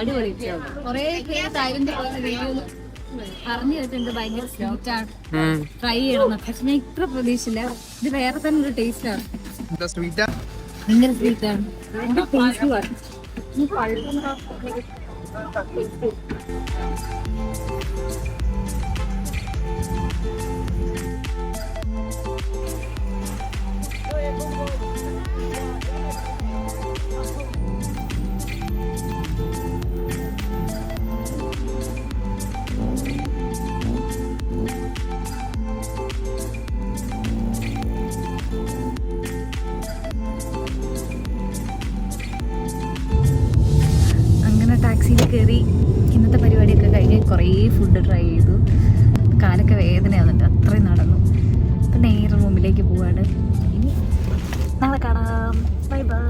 അടിപൊളി. കൊറേ പേര് തായ്ലൻഡിൽ പോകുന്ന റിവ്യൂ പറഞ്ഞു കേട്ടിട്ടുണ്ട്, ഭയങ്കര സ്വീറ്റാണ്, ട്രൈ ചെയ്യണം. പക്ഷെ ഞാൻ ഇത്ര പ്രതീക്ഷിച്ചില്ല. ഇത് വേറെ തന്നെ ഒരു ടേസ്റ്റ് ആണ്, ഭയങ്കര സ്വീറ്റാണ്, ഭയങ്കര ടേസ്റ്റുമാണ്. ടാക്സിയിൽ കയറി ഇന്നത്തെ പരിപാടിയൊക്കെ കഴിഞ്ഞ് കുറേ ഫുഡ് ട്രൈ ചെയ്തു. കാലൊക്കെ വേദനയാവുന്നുണ്ട്, അത്രയും നടന്നു. അപ്പം നേരെ റൂമിലേക്ക് പോവാണ്. ഇനി നാളെ കാണാം. Bye bye.